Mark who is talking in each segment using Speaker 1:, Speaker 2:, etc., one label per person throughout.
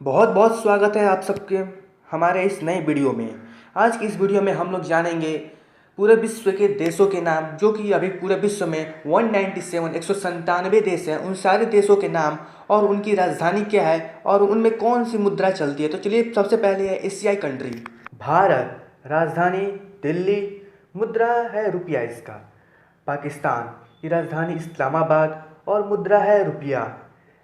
Speaker 1: बहुत बहुत स्वागत है आप सबके हमारे इस नए वीडियो में। आज की इस वीडियो में हम लोग जानेंगे पूरे विश्व के देशों के नाम, जो कि अभी पूरे विश्व में 197 देश हैं। उन सारे देशों के नाम और उनकी राजधानी क्या है और उनमें कौन सी मुद्रा चलती है। तो चलिए, सबसे पहले है एशियाई कंट्री भारत, राजधानी दिल्ली, मुद्रा है रुपया इसका। पाकिस्तान की राजधानी इस्लामाबाद और मुद्रा है रुपया।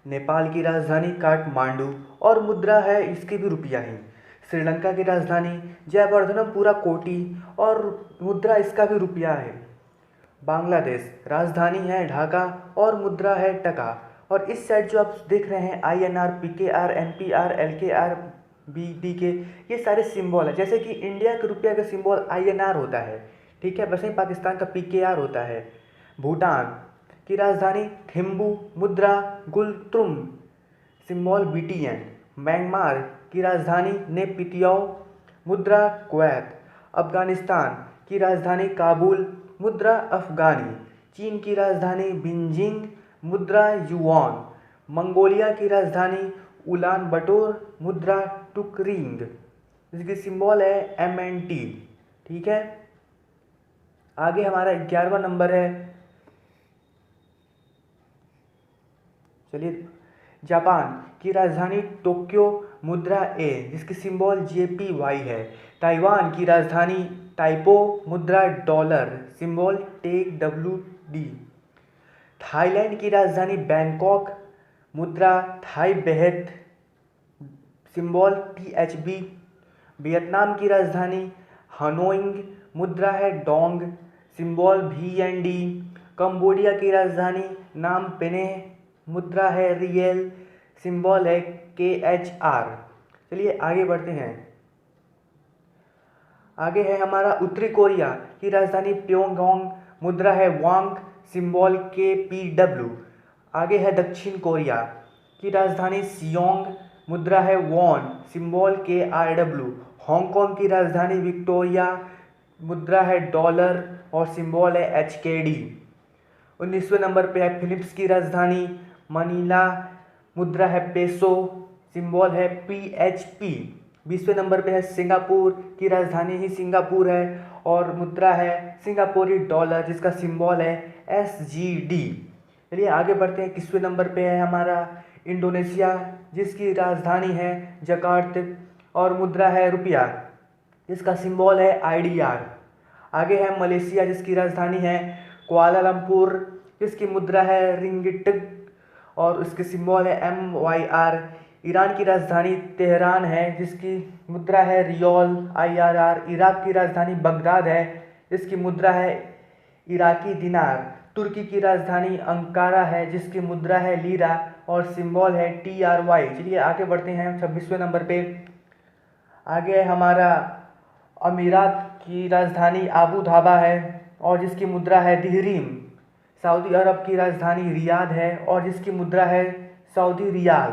Speaker 1: नेपाल की राजधानी काठमांडू और मुद्रा है इसकी भी रुपया ही। श्रीलंका की राजधानी जयवर्धनपुरा कोटी और मुद्रा इसका भी रुपया है। बांग्लादेश राजधानी है ढाका और मुद्रा है टका। और इस साइड जो आप देख रहे हैं INR, PKR, NPR, LKR, BDK, ये सारे सिंबल है। जैसे कि इंडिया के रुपया का सिंबल INR होता है, ठीक है, वैसे ही पाकिस्तान का PKR होता है। भूटान की राजधानी थिम्पू, मुद्रा गुलट्रुम, सिंबल BTN। म्यांमार की राजधानी नेपितियाओ, मुद्रा कुवैत। अफगानिस्तान की राजधानी काबुल, मुद्रा अफगानी। चीन की राजधानी बीजिंग, मुद्रा युआन। मंगोलिया की राजधानी उलान बटोर, मुद्रा टुकरिंग। इसकी सिंबल है MNT, ठीक है। आगे हमारा 11वां नंबर है, चलिए, जापान की राजधानी टोक्यो, मुद्रा A, जिसकी सिंबल JPY है। ताइवान की राजधानी ताइपो, मुद्रा डॉलर, सिंबल TWD। थाईलैंड की राजधानी बैंकॉक, मुद्रा थाई बेहत, सिंबल THB। वियतनाम की राजधानी हनोइंग, मुद्रा है डोंग, सिंबल VND। कंबोडिया की राजधानी नाम पेने, मुद्रा है रियल, सिंबल है KHR। चलिए आगे बढ़ते हैं। आगे है हमारा उत्तरी कोरिया की राजधानी प्योंगयांग, मुद्रा है वांग, सिंबल KPW। आगे है दक्षिण कोरिया की राजधानी सियोंग, मुद्रा है वॉन, सिंबल KRW। हांगकांग की राजधानी विक्टोरिया, मुद्रा है डॉलर और सिंबल है HKD। 19वें नंबर पे है फिलिप्स की राजधानी मनीला, मुद्रा है पेसो, सिंबल है PHP। 20वें नंबर पे है सिंगापुर की राजधानी ही सिंगापुर है और मुद्रा है सिंगापुरी डॉलर, जिसका सिंबल है SGD। चलिए आगे बढ़ते हैं। 21वें नंबर पे है हमारा इंडोनेशिया, जिसकी राजधानी है जकार्ता और मुद्रा है रुपया, जिसका सिंबल है IDR। आगे है मलेशिया, जिसकी राजधानी है कुआलालंपुर, जिसकी मुद्रा है रिंगिट और उसके सिंबल है MYR। ईरान की राजधानी तेहरान है, जिसकी मुद्रा है रियाल, IRR। इराक की राजधानी बगदाद है, जिसकी मुद्रा है इराकी दिनार। तुर्की की राजधानी अंकारा है, जिसकी मुद्रा है लीरा और सिंबल है TRY। चलिए आगे बढ़ते हैं 26वें नंबर पे। आगे है हमारा अमीरात की राजधानी आबू धाबा है और जिसकी मुद्रा है दिहरीम। सऊदी अरब की राजधानी रियाद है और जिसकी मुद्रा है सऊदी रियाल।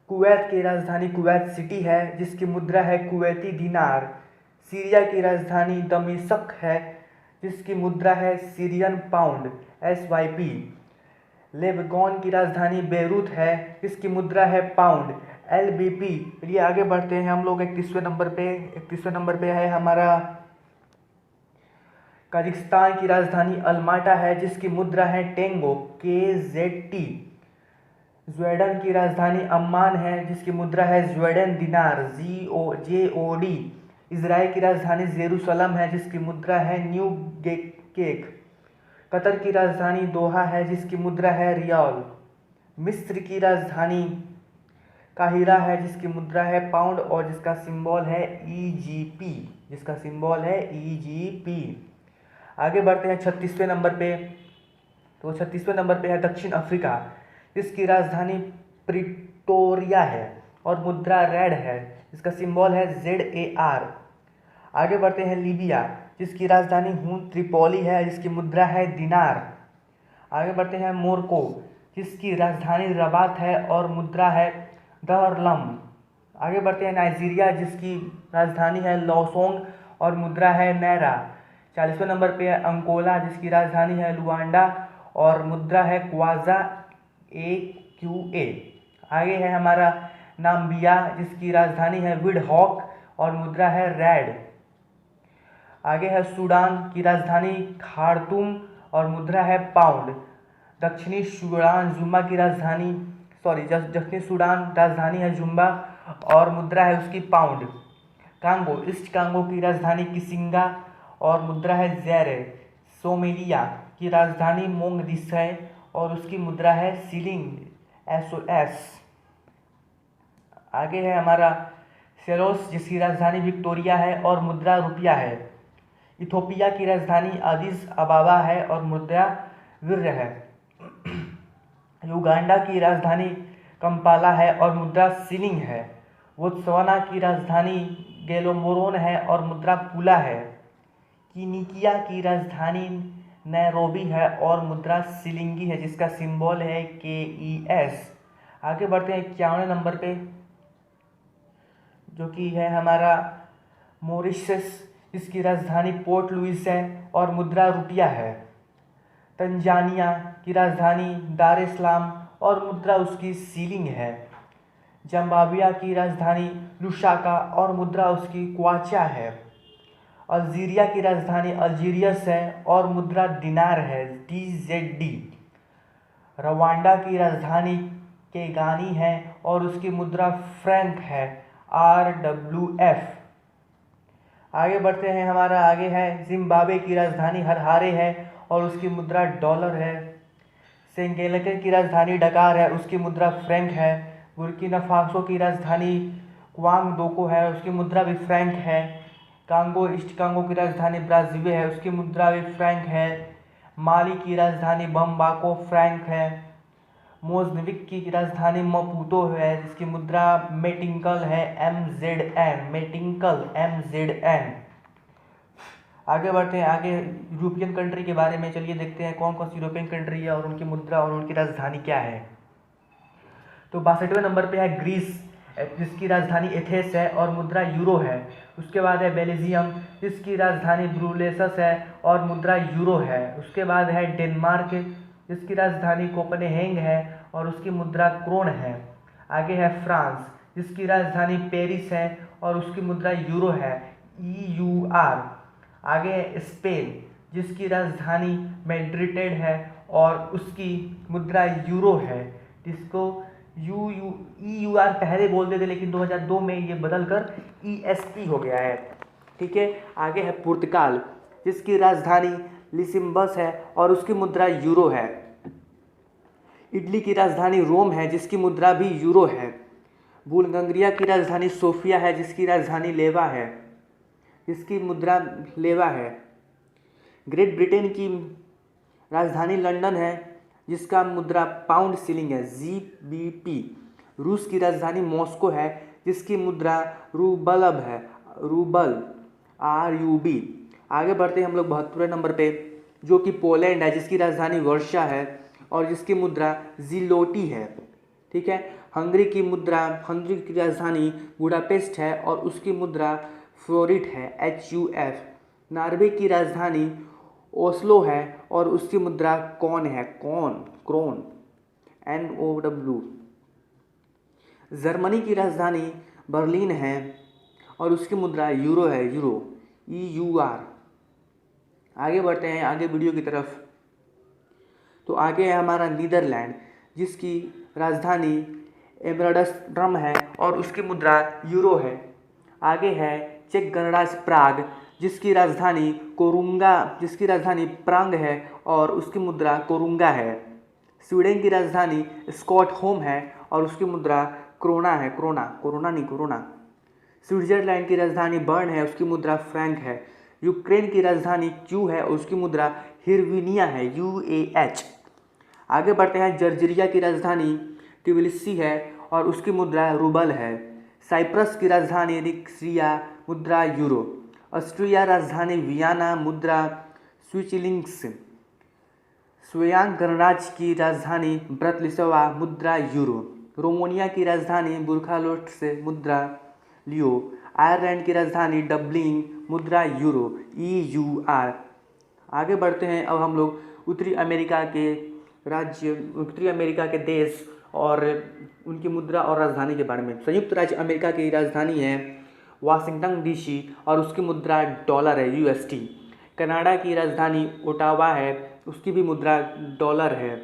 Speaker 1: कुवैत की राजधानी कुवैत सिटी है, जिसकी मुद्रा है कुवैती दिनार। सीरिया की राजधानी दमिश्क है, जिसकी मुद्रा है सीरियन पाउंड, SYP। लेबनान की राजधानी बेरूत है, जिसकी मुद्रा है पाउंड, LBP। चलिए आगे बढ़ते हैं हम लोग 31वें नंबर पे। 31वें नंबर पे है हमारा कजाकिस्तान की राजधानी अल्माटा है, जिसकी मुद्रा है टेंगो, KZT। स्वीडन की राजधानी अम्मान है, जिसकी मुद्रा है स्वीडन दिनार, JOD। इजराइल की राजधानी जेरूसलम है, जिसकी मुद्रा है न्यू केक। कतर की राजधानी दोहा है, जिसकी मुद्रा है रियाल। मिस्र की राजधानी काहिरा है, जिसकी मुद्रा है पाउंड और जिसका सिंबल है EGP, जिसका सिंबल है EGP। आगे बढ़ते हैं 36वें नंबर पे। तो 36वें नंबर पे है दक्षिण अफ्रीका, जिसकी राजधानी प्रिटोरिया है और मुद्रा रेड है, जिसका सिंबल है ZAR। आगे बढ़ते हैं लीबिया, जिसकी राजधानी हून त्रिपोली है, जिसकी मुद्रा है दिनार। आगे बढ़ते हैं मोरक्को, जिसकी राजधानी रबात है और मुद्रा है दरलम। आगे बढ़ते हैं नाइजीरिया, जिसकी राजधानी है लौसोंग और मुद्रा है नैरा। 40वें नंबर पे है अंगोला, जिसकी राजधानी है लुआंडा और मुद्रा है क्वाजा AQA। आगे है हमारा नाम्बिया जिसकी राजधानी है विंडहॉक और मुद्रा है रैड। आगे है सूडान की राजधानी खार्तूम और मुद्रा है पाउंड। दक्षिणी सूडान जुम्बा की राजधानी दक्षिणी सूडान राजधानी है जुम्बा और मुद्रा है उसकी पाउंड। कांगो ईस्ट कांगो की राजधानी किसिंगा और मुद्रा है ज़ैरे। सोमालिया की राजधानी मोगदिशे और उसकी मुद्रा है शिलिंग SOS। आगे है हमारा सेलोस जिसकी राजधानी विक्टोरिया है और मुद्रा रुपया है। इथोपिया की राजधानी अदिस अबाबा है और मुद्रा विर्र है। युगांडा की राजधानी कंपाला है और मुद्रा शिलिंग है। बोत्सवाना की राजधानी गेलोमोरोन है और मुद्रा पुला है। कीनिकिया की राजधानी नैरोबी है और मुद्रा शिलिंगी है जिसका सिंबल है KES। आगे बढ़ते हैं 51वें नंबर पे जो कि है हमारा मॉरिशस इसकी राजधानी पोर्ट लुइस है और मुद्रा रुपया है। तंजानिया की राजधानी दार इस्लाम और मुद्रा उसकी शिलिंग है। जिम्बाब्वे की राजधानी लुसाका और मुद्रा उसकी क्वाचा है। अल्जीरिया की राजधानी अल्जीरियस है और मुद्रा दिनार है DZD। रवांडा की राजधानी किगाली है और उसकी मुद्रा फ्रैंक है RWF। आगे बढ़ते हैं आगे है जिम्बाब्वे की राजधानी हरहारे है और उसकी मुद्रा डॉलर है। सेनेगल की राजधानी डकार है उसकी मुद्रा फ्रैंक है। बुर्किना फासो की राजधानी क्वांगडोको है उसकी मुद्रा भी फ्रैंक है। कांगो ईस्ट कांगो की राजधानी ब्राज़ाविल है उसकी मुद्रा भी फ्रैंक है। माली की राजधानी बमबाको फ्रैंक है। मोज़म्बिक की राजधानी मपूतो है जिसकी मुद्रा मेटिंकल है MZN। आगे बढ़ते हैं आगे यूरोपियन कंट्री के बारे में। चलिए देखते हैं कौन कौन सी यूरोपियन कंट्री है और उनकी मुद्रा और उनकी राजधानी क्या है। तो 62वें नंबर पे है ग्रीस जिसकी राजधानी एथेंस है और मुद्रा यूरो है। उसके बाद है बेल्जियम जिसकी राजधानी ब्रुसेल्स है और मुद्रा यूरो है। उसके बाद है डेनमार्क जिसकी राजधानी कोपेनहेगन है और उसकी मुद्रा क्रोन है। आगे है फ्रांस जिसकी राजधानी पेरिस है और उसकी मुद्रा यूरो है EUR। आगे है स्पेन जिसकी राजधानी मैड्रिड है और उसकी मुद्रा यूरो है जिसको EUR पहले बोलते थे लेकिन 2002 में ये बदलकर ESP हो गया है। ठीक है। आगे है पुर्तगाल जिसकी राजधानी लिस्बन है और उसकी मुद्रा यूरो है। इटली की राजधानी रोम है जिसकी मुद्रा भी यूरो है। बुल्गारिया की राजधानी सोफिया है जिसकी राजधानी लेवा है जिसकी मुद्रा लेवा है। ग्रेट ब्रिटेन की राजधानी लंदन है जिसका मुद्रा पाउंड स्टर्लिंग है GBP। रूस की राजधानी मॉस्को है जिसकी मुद्रा रूबल RUB। आगे बढ़ते हैं हम लोग 72वें नंबर पे जो कि पोलैंड है जिसकी राजधानी वर्षा है और जिसकी मुद्रा ज़िलोटी है। ठीक है। हंगरी की राजधानी बुडापेस्ट है और उसकी मुद्रा फ्लोरिट है HUF। नॉर्वे की राजधानी ओस्लो है और उसकी मुद्रा क्रोन NOW। जर्मनी की राजधानी बर्लिन है और उसकी मुद्रा यूरो है EUR। आगे बढ़ते हैं आगे वीडियो की तरफ। तो आगे है हमारा नीदरलैंड जिसकी राजधानी एम्स्टर्डम है और उसकी मुद्रा यूरो है। आगे है चेक गणराज्य प्राग जिसकी राजधानी प्रांग है और उसकी मुद्रा कोरुंगा है। स्वीडन की राजधानी स्टॉकहोम है और उसकी मुद्रा कोरोना। स्विट्जरलैंड की राजधानी बर्न है उसकी मुद्रा फ्रैंक है। यूक्रेन की राजधानी क्यू है और उसकी मुद्रा हिरविनिया है UAH। आगे बढ़ते हैं जर्जिया की राजधानी ट्बिलिसी है और उसकी मुद्रा रूबल है। साइप्रस की राजधानी निकोसिया मुद्रा यूरो। ऑस्ट्रिया राजधानी वियना मुद्रा स्विट्जरलैंड। स्लोवाक गणराज्य की राजधानी ब्रातिस्लावा मुद्रा यूरो। रोमानिया की राजधानी बुखारेस्ट मुद्रा लियो। आयरलैंड की राजधानी डब्लिन मुद्रा यूरो EUR। आगे बढ़ते हैं अब हम लोग उत्तरी अमेरिका के देश और उनकी मुद्रा और राजधानी के बारे में। संयुक्त राज्य अमेरिका की राजधानी है वाशिंगटन डीसी और उसकी मुद्रा डॉलर है यूएसटी। कनाडा की राजधानी ओटावा है, उसकी भी मुद्रा डॉलर है।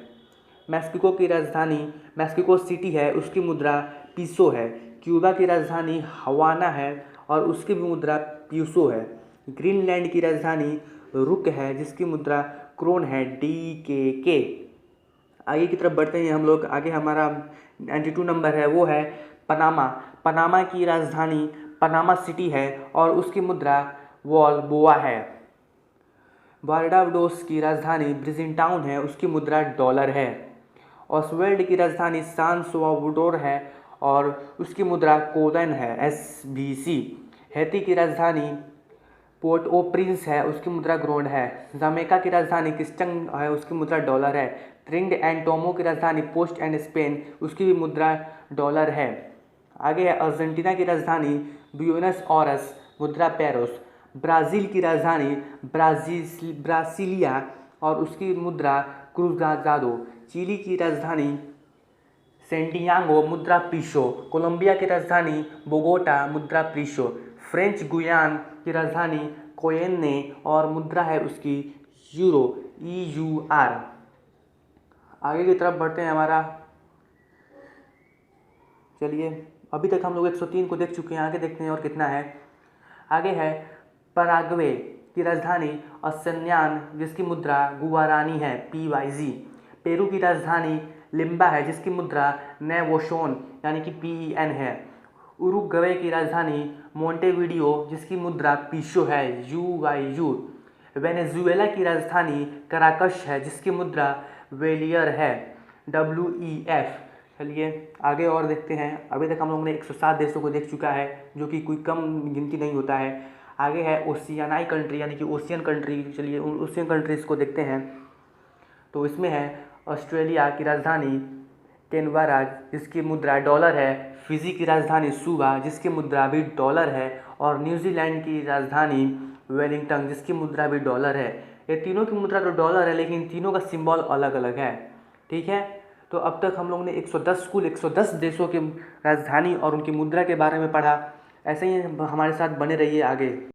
Speaker 1: मैक्सिको की राजधानी मैक्सिको सिटी है, उसकी मुद्रा पीसो है। क्यूबा की राजधानी हवाना है और उसकी भी मुद्रा पीसो है। ग्रीनलैंड की राजधानी रुक है, जिसकी मुद्रा क्रोन है, DKK। आगे की तरफ बढ़ते हैं हम लोग। आगे हमारा 92 नंबर है, वो है पनामा। पनामा की राजधानी पनामा सिटी है और उसकी मुद्रा बोआ है। बारबाडोस की राजधानी ब्रिजटाउन है, उसकी मुद्रा डॉलर है। ऑसवेल्ड की राजधानी सान साल्वाडोर है और उसकी मुद्रा कोलन है, SBC। हैती की राजधानी पोर्ट ओ प्रिंस है, उसकी मुद्रा ग्रोन है। जमैका की राजधानी किस्टन है, उसकी मुद्रा डॉलर है। ट्रिनिड एंड टोबैगो की राजधानी पोस्ट एंड स्पेन, उसकी भी मुद्रा डॉलर है। आगे है अर्जेंटीना की राजधानी ब्यूनस ऑयर्स, मुद्रा पेरोस। ब्राज़ील की राजधानी ब्रासिलिया और उसकी मुद्रा क्रूज़ादो। चिली की राजधानी सेंटियागो, मुद्रा पीसो। कोलंबिया की राजधानी बोगोटा, मुद्रा पीसो। फ्रेंच गुयाना की राजधानी कोयेने और मुद्रा है उसकी यूरो, EUR। आगे की तरफ बढ़ते हैं हमारा। चलिए, अभी तक हम लोग 103 को देख चुके हैं, आगे देखते हैं और कितना है। आगे है पराग्वे की राजधानी असन्यान, जिसकी मुद्रा गुआरानी है, PYZ। पेरू की राजधानी लिम्बा है, जिसकी मुद्रा नेवोशोन यानी कि PEN है। उरुग्वे की राजधानी मोंटेविडियो, जिसकी मुद्रा पीसो है, UYU। वेनेजुएला की राजधानी कराकश है, जिसकी मुद्रा वेलियर है, WEF। चलिए आगे और देखते हैं। अभी तक हम लोगों ने 107 देशों को देख चुका है, जो कि कोई कम गिनती नहीं होता है। आगे है ओशियानाई कंट्री यानी कि ओशियन कंट्री। चलिए उन ओशियन कंट्रीज़ को देखते हैं। तो इसमें है ऑस्ट्रेलिया की राजधानी कैनबरा, जिसकी मुद्रा डॉलर है। फिजी की राजधानी सुवा, जिसकी मुद्रा भी डॉलर है। और न्यूजीलैंड की राजधानी वेलिंगटन, जिसकी मुद्रा भी डॉलर है। ये तीनों की मुद्रा तो डॉलर है, लेकिन तीनों का सिंबल अलग अलग है। ठीक है, तो अब तक हम लोग ने 110 देशों की राजधानी और उनकी मुद्रा के बारे में पढ़ा। ऐसे ही हमारे साथ बने रहिए आगे।